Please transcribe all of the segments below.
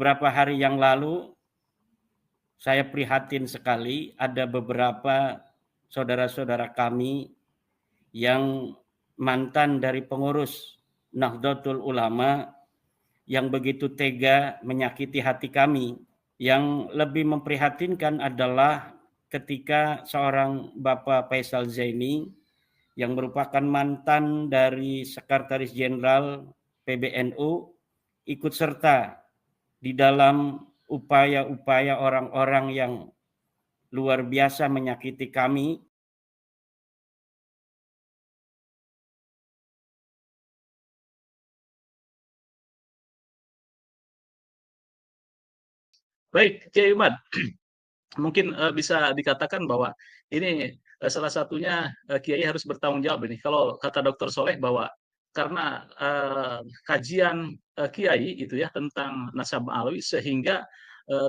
beberapa hari yang lalu saya prihatin sekali ada beberapa saudara-saudara kami yang mantan dari pengurus Nahdlatul Ulama yang begitu tega menyakiti hati kami. Yang lebih memprihatinkan adalah ketika seorang Bapak Faisal Zaini yang merupakan mantan dari Sekretaris Jenderal PBNU ikut serta di dalam upaya-upaya orang-orang yang luar biasa menyakiti kami. Baik, Kiai Umar, mungkin bisa dikatakan bahwa ini salah satunya Kiai harus bertanggung jawab ini. Kalau kata Dr. Soleh bahwa karena kajian Kiai itu ya tentang nasabah alawi sehingga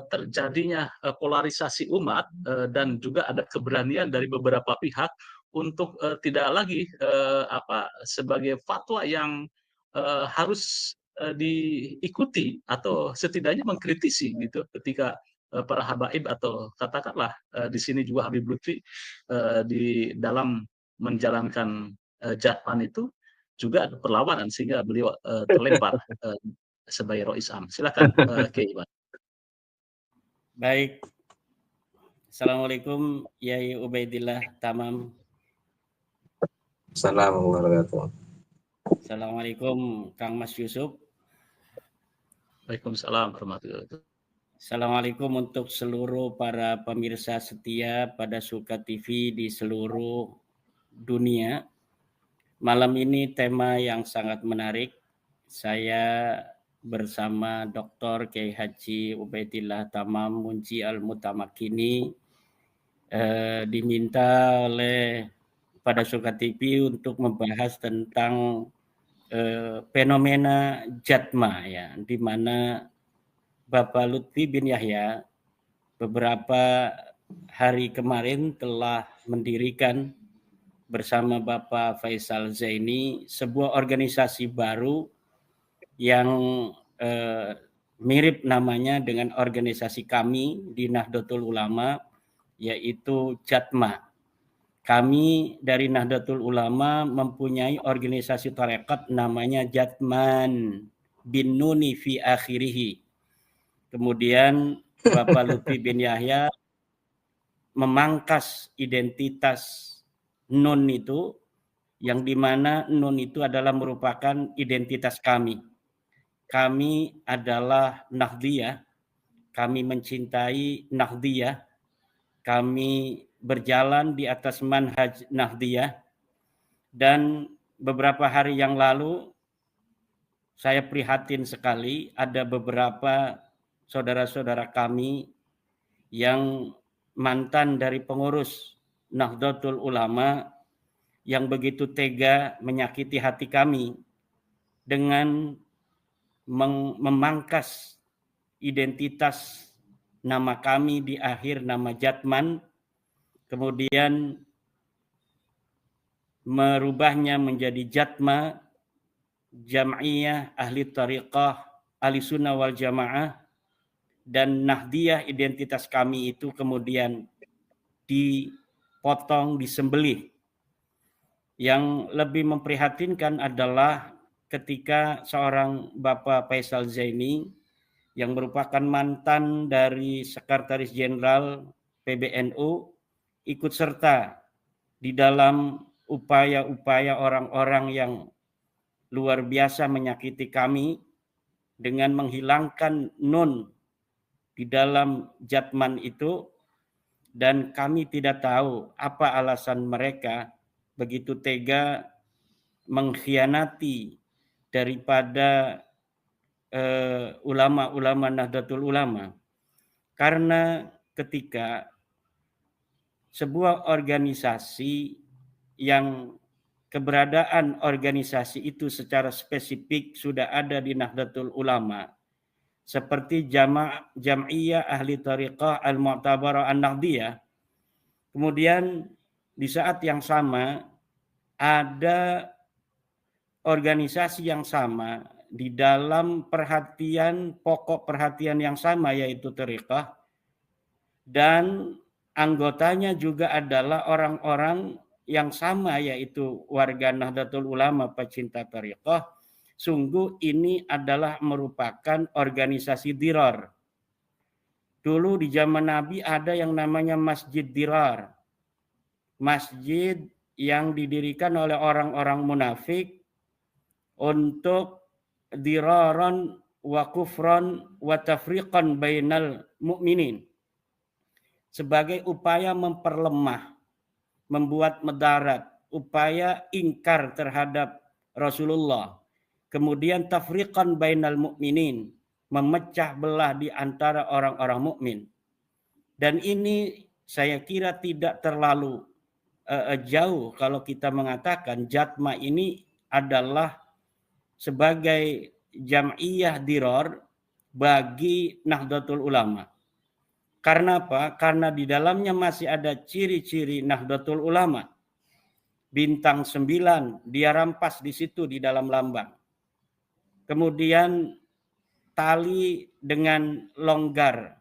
terjadinya polarisasi umat dan juga ada keberanian dari beberapa pihak untuk tidak lagi sebagai fatwa yang harus diikuti atau setidaknya mengkritisi gitu ketika para habaib atau katakanlah di sini juga Habib Lutfi di dalam menjalankan jatman itu juga ada perlawanan sehingga beliau terlempar sebagai Rois Am. Silakan Kiai Iman. Baik, Assalamualaikum Yai Ubaidillah Tamam. Assalamualaikum warahmatullahi wabarakatuh. Assalamualaikum Kang Mas Yusuf. Waalaikumsalam warahmatullahi wabarakatuh. Assalamualaikum untuk seluruh para pemirsa setia pada Suka TV di seluruh dunia. Malam ini tema yang sangat menarik. Saya bersama Dr. Kiai Haji Ubaidillah Tamam Munji Al-Mutamakini diminta oleh pada Suka TV untuk membahas tentang fenomena jatma ya, di mana Bapak Lutfi bin Yahya beberapa hari kemarin telah mendirikan bersama Bapak Faisal Zaini sebuah organisasi baru yang mirip namanya dengan organisasi kami di Nahdlatul Ulama, yaitu Jatma. Kami dari Nahdlatul Ulama mempunyai organisasi tarekat namanya Jatman bin Nuni fi akhirih. Kemudian Bapak Lutfi bin Yahya memangkas identitas Nun itu, yang dimana Nun itu adalah merupakan identitas kami. Kami adalah Nahdliyah, kami mencintai Nahdliyah, kami berjalan di atas manhaj Nahdliyah, dan beberapa hari yang lalu saya prihatin sekali ada beberapa saudara-saudara kami yang mantan dari pengurus Nahdlatul Ulama yang begitu tega menyakiti hati kami dengan memangkas identitas nama kami di akhir nama Jatman, kemudian merubahnya menjadi Jatma, Jam'iyah Ahli Tariqah Ahli Sunnah wal Jamaah, dan Nahdliyah identitas kami itu kemudian dipotong, disembelih. Yang lebih memprihatinkan adalah ketika seorang Bapak Faisal Zaini yang merupakan mantan dari Sekretaris Jenderal PBNU ikut serta di dalam upaya-upaya orang-orang yang luar biasa menyakiti kami dengan menghilangkan Nun di dalam Jatman itu, dan kami tidak tahu apa alasan mereka begitu tega mengkhianati daripada ulama-ulama Nahdlatul Ulama. Karena ketika sebuah organisasi yang keberadaan organisasi itu secara spesifik sudah ada di Nahdlatul Ulama, seperti Jam'iyah Ahli Tariqah Al-Mu'tabarah An-Nahdliyah, kemudian di saat yang sama ada organisasi yang sama di dalam perhatian, pokok perhatian yang sama yaitu thariqah, dan anggotanya juga adalah orang-orang yang sama yaitu warga Nahdlatul Ulama pecinta thariqah. Sungguh ini adalah merupakan organisasi Dirar. Dulu di zaman Nabi ada yang namanya Masjid Dirar. Masjid yang didirikan oleh orang-orang munafik untuk diraran wa kufran wa tafriqan bainal mu'minin, sebagai upaya memperlemah, membuat mudarat, upaya ingkar terhadap Rasulullah. Kemudian tafriqan bainal mu'minin, memecah belah di antara orang-orang mukmin. Dan ini saya kira tidak terlalu jauh kalau kita mengatakan Jatma ini adalah sebagai jam'iyah dirar bagi Nahdlatul Ulama. Karena apa? Karena di dalamnya masih ada ciri-ciri Nahdlatul Ulama. Bintang 9 dia rampas di situ di dalam lambang. Kemudian tali dengan longgar,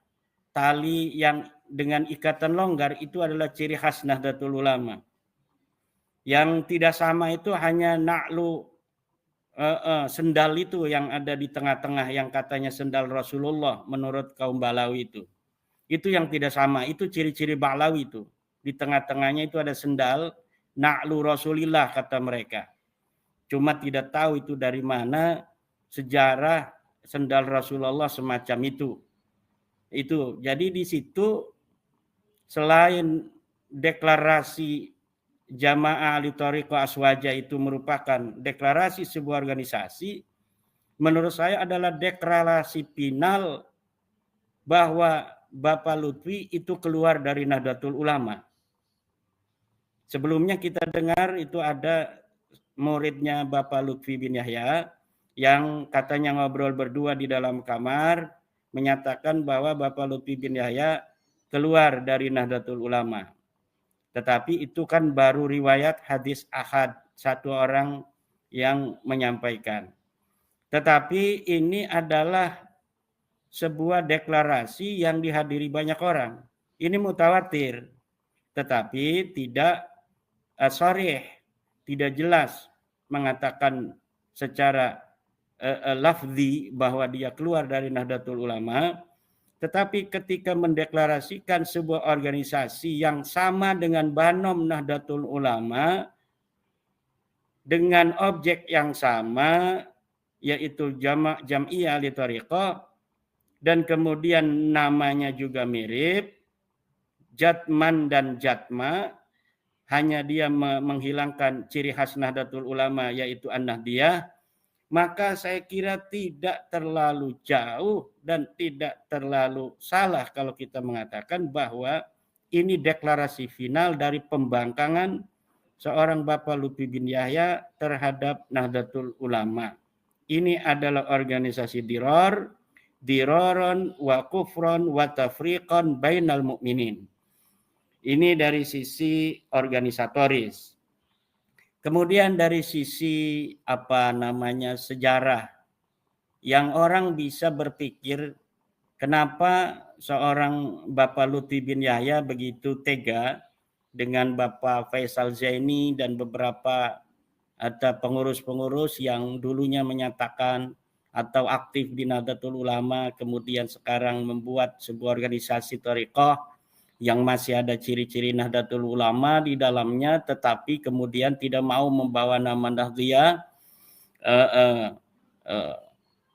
tali yang dengan ikatan longgar itu adalah ciri khas Nahdlatul Ulama. Yang tidak sama itu hanya na'lu, sendal itu yang ada di tengah-tengah yang katanya sendal Rasulullah menurut kaum Balawi itu. Itu yang tidak sama, itu ciri-ciri Balawi itu. Di tengah-tengahnya itu ada sendal na'lu Rasulillah kata mereka. Cuma tidak tahu itu dari mana sejarah sendal Rasulullah semacam itu. Jadi di situ selain deklarasi Jamaah Ahli Thariqah Aswaja itu merupakan deklarasi sebuah organisasi, menurut saya adalah deklarasi final bahwa Bapak Lutfi itu keluar dari Nahdlatul Ulama. Sebelumnya kita dengar itu ada muridnya Bapak Lutfi bin Yahya yang katanya ngobrol berdua di dalam kamar, menyatakan bahwa Bapak Lutfi bin Yahya keluar dari Nahdlatul Ulama. Tetapi itu kan baru riwayat hadis ahad, satu orang yang menyampaikan. Tetapi ini adalah sebuah deklarasi yang dihadiri banyak orang. Ini mutawatir, tetapi tidak sharih, tidak jelas mengatakan secara lafzi bahwa dia keluar dari Nahdlatul Ulama. Tetapi ketika mendeklarasikan sebuah organisasi yang sama dengan Banom Nahdlatul Ulama, dengan objek yang sama, yaitu Jam'iyah Ahli Thariqah, dan kemudian namanya juga mirip, Jatman dan Jatma, hanya dia menghilangkan ciri khas Nahdlatul Ulama yaitu An-Nahdiyah, maka saya kira tidak terlalu jauh dan tidak terlalu salah kalau kita mengatakan bahwa ini deklarasi final dari pembangkangan seorang Bapak Lutfi bin Yahya terhadap Nahdlatul Ulama. Ini adalah organisasi dirar, diraron wa kufron wa tafriqan bainal mu'minin. Ini dari sisi organisatoris. Kemudian dari sisi sejarah, yang orang bisa berpikir kenapa seorang Bapak Lutfi bin Yahya begitu tega dengan Bapak Faisal Zaini dan beberapa ada pengurus-pengurus yang dulunya menyatakan atau aktif di Nahdlatul Ulama, kemudian sekarang membuat sebuah organisasi thariqah yang masih ada ciri-ciri Nahdlatul Ulama di dalamnya, tetapi kemudian tidak mau membawa nama Nahdliyah.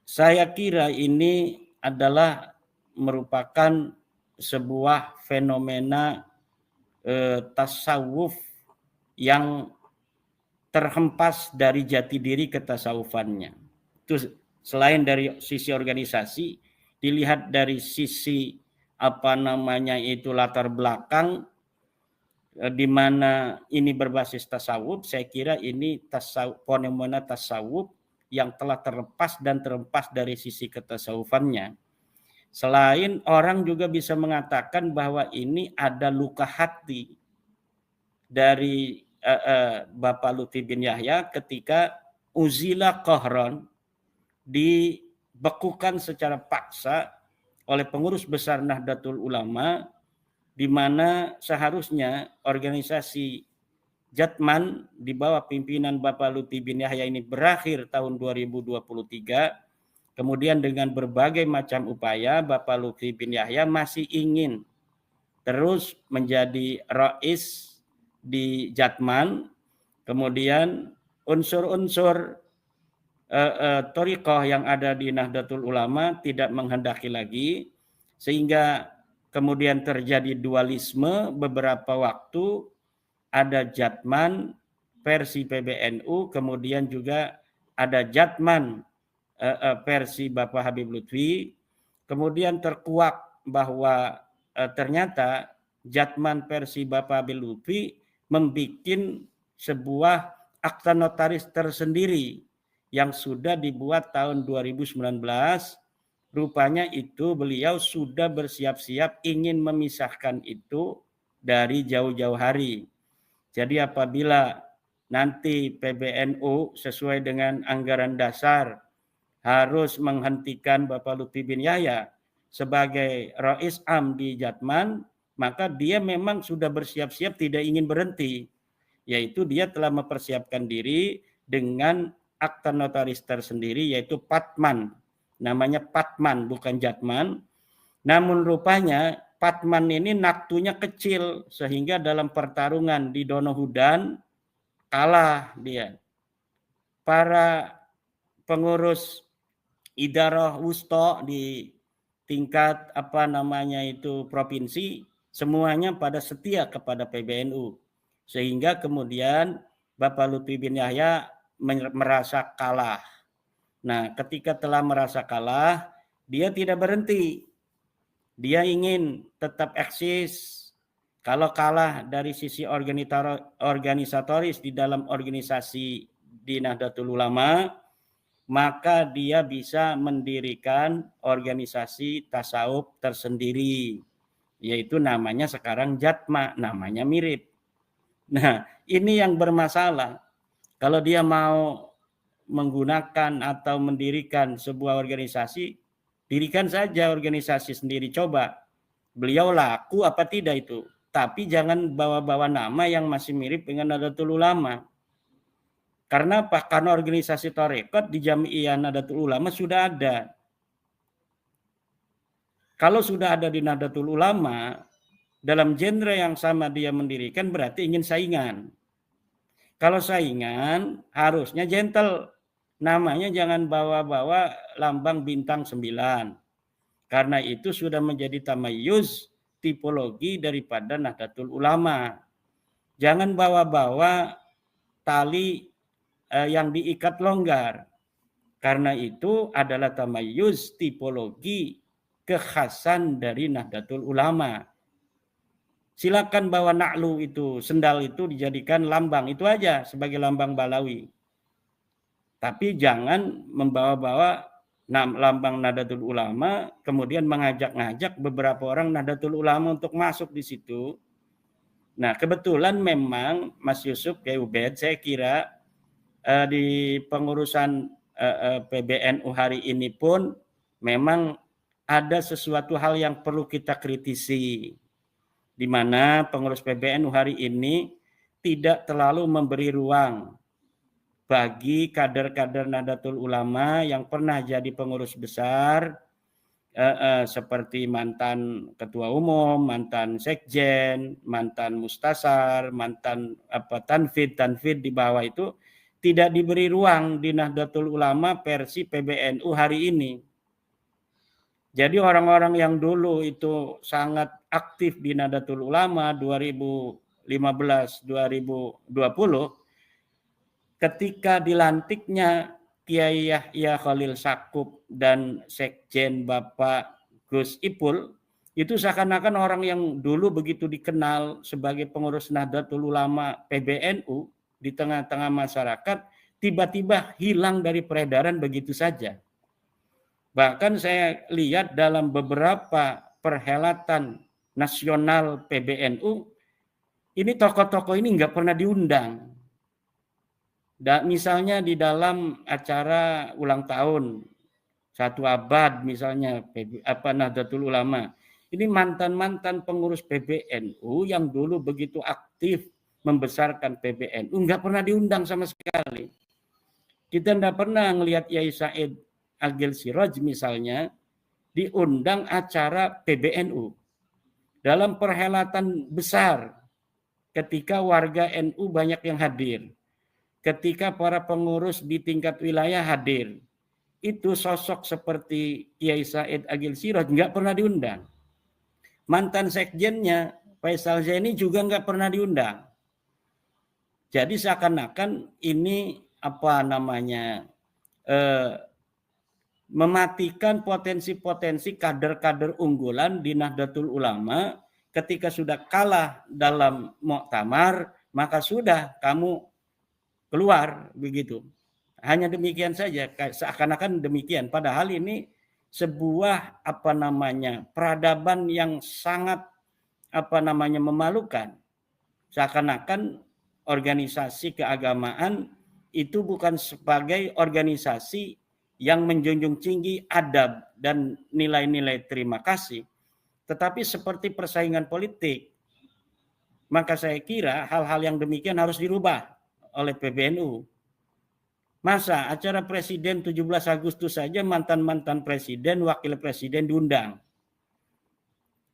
Saya kira ini adalah merupakan sebuah fenomena tasawuf yang terhempas dari jati diri ketasawufannya. Itu selain dari sisi organisasi, dilihat dari sisi itu latar belakang di mana ini berbasis tasawuf, saya kira ini fenomena tasawuf yang telah terlepas dari sisi ketasawufannya. Selain orang juga bisa mengatakan bahwa ini ada luka hati dari Bapak Lutfi bin Yahya ketika uzila qahran, dibekukan secara paksa oleh pengurus besar Nahdlatul Ulama, di mana seharusnya organisasi Jatman di bawah pimpinan Bapak Lutfi bin Yahya ini berakhir tahun 2023. Kemudian dengan berbagai macam upaya, Bapak Lutfi bin Yahya masih ingin terus menjadi rais di Jatman. Kemudian unsur-unsur thariqah yang ada di Nahdlatul Ulama tidak menghendaki lagi, sehingga kemudian terjadi dualisme beberapa waktu. Ada Jatman versi PBNU, kemudian juga ada Jatman versi Bapak Habib Lutfi. Kemudian terkuak bahwa ternyata Jatman versi Bapak Habib Lutfi membuat sebuah akta notaris tersendiri yang sudah dibuat tahun 2019. Rupanya itu beliau sudah bersiap-siap ingin memisahkan itu dari jauh-jauh hari. Jadi apabila nanti PBNU sesuai dengan anggaran dasar harus menghentikan Bapak Lutfi bin Yahya sebagai Rais Am di Jatman, maka dia memang sudah bersiap-siap tidak ingin berhenti. Yaitu dia telah mempersiapkan diri dengan akta notaris tersendiri, yaitu Patman. Namanya Patman, bukan Jatman. Namun rupanya Patman ini naktunya kecil, sehingga dalam pertarungan di Donohudan kalah dia. Para pengurus idarah wusta di tingkat provinsi semuanya pada setia kepada PBNU, sehingga kemudian Bapak Lutfi bin Yahya merasa kalah. Nah, ketika telah merasa kalah, dia tidak berhenti. Dia ingin tetap eksis. Kalau kalah dari sisi organisatoris di dalam organisasi di Nahdlatul Ulama, maka dia bisa mendirikan organisasi tasawuf tersendiri, yaitu namanya sekarang Jatma, namanya mirip. Nah, ini yang bermasalah. Kalau dia mau menggunakan atau mendirikan sebuah organisasi, dirikan saja organisasi sendiri, coba. Beliau laku apa tidak itu. Tapi jangan bawa-bawa nama yang masih mirip dengan Nahdlatul Ulama. Karena apa? Karena organisasi tarekat di Jami'iyah Nahdlatul Ulama sudah ada. Kalau sudah ada di Nahdlatul Ulama, dalam genre yang sama dia mendirikan, berarti ingin saingan. Kalau saingan, harusnya gentle. Namanya jangan bawa-bawa lambang bintang 9. Karena itu sudah menjadi tamayuz, tipologi daripada Nahdlatul Ulama. Jangan bawa-bawa tali yang diikat longgar. Karena itu adalah tamayuz, tipologi, kekhasan dari Nahdlatul Ulama. Silakan bawa na'lu itu, sendal itu dijadikan lambang, itu aja sebagai lambang Balawi. Tapi jangan membawa-bawa lambang Nahdlatul Ulama, kemudian mengajak-ngajak beberapa orang Nahdlatul Ulama untuk masuk di situ. Nah, kebetulan memang Mas Yusuf Kiai Ubed, saya kira di pengurusan PBNU hari ini pun memang ada sesuatu hal yang perlu kita kritisi, di mana pengurus PBNU hari ini tidak terlalu memberi ruang bagi kader-kader Nahdlatul Ulama yang pernah jadi pengurus besar, seperti mantan ketua umum, mantan sekjen, mantan mustasar, mantan tanfid di bawah itu tidak diberi ruang di Nahdlatul Ulama versi PBNU hari ini. Jadi orang-orang yang dulu itu sangat aktif di Nahdlatul Ulama 2015-2020, ketika dilantiknya Kiai Yahya Khalil Stakuf dan Sekjen Bapak Gus Ipul, itu seakan-akan orang yang dulu begitu dikenal sebagai pengurus Nahdlatul Ulama PBNU di tengah-tengah masyarakat, tiba-tiba hilang dari peredaran begitu saja. Bahkan saya lihat dalam beberapa perhelatan nasional PBNU, ini tokoh-tokoh ini nggak pernah diundang. Misalnya di dalam acara ulang tahun 1 abad misalnya Nahdlatul Ulama. Ini mantan-mantan pengurus PBNU yang dulu begitu aktif membesarkan PBNU, nggak pernah diundang sama sekali. Kita nggak pernah ngelihat Yai Said Agil Siraj misalnya diundang acara PBNU dalam perhelatan besar ketika warga NU banyak yang hadir, ketika para pengurus di tingkat wilayah hadir. Itu sosok seperti Kiai Said Agil Siraj nggak pernah diundang. Mantan sekjennya Faisal Zaini juga nggak pernah diundang. Jadi seakan-akan ini mematikan potensi-potensi kader-kader unggulan di Nahdlatul Ulama. Ketika sudah kalah dalam muktamar, maka sudah kamu keluar begitu. Hanya demikian saja, seakan-akan demikian. Padahal ini sebuah peradaban yang sangat memalukan. Seakan-akan organisasi keagamaan itu bukan sebagai organisasi yang menjunjung tinggi adab dan nilai-nilai terima kasih, tetapi seperti persaingan politik. Maka saya kira hal-hal yang demikian harus dirubah oleh PBNU. Masa acara presiden 17 Agustus saja mantan-mantan presiden, wakil presiden diundang.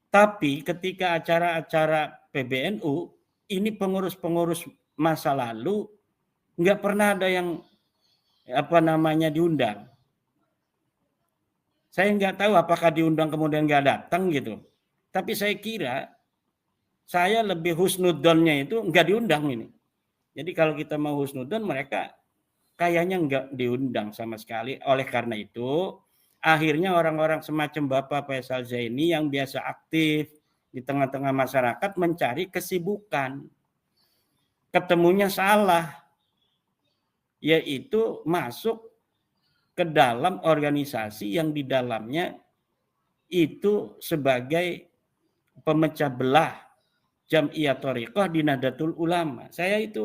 Tapi ketika acara-acara PBNU, ini pengurus-pengurus masa lalu nggak pernah ada yang diundang. Saya nggak tahu apakah diundang kemudian nggak datang gitu. Tapi saya kira saya lebih husnudonnya itu nggak diundang ini. Jadi kalau kita mau husnudon, mereka kayaknya nggak diundang sama sekali. Oleh karena itu, akhirnya orang-orang semacam Bapak Faisal Zaini yang biasa aktif di tengah-tengah masyarakat mencari kesibukan. Ketemunya salah, yaitu masuk ke dalam organisasi yang di dalamnya itu sebagai pemecah belah Jam'iyah Thariqah di Nahdlatul Ulama. Saya itu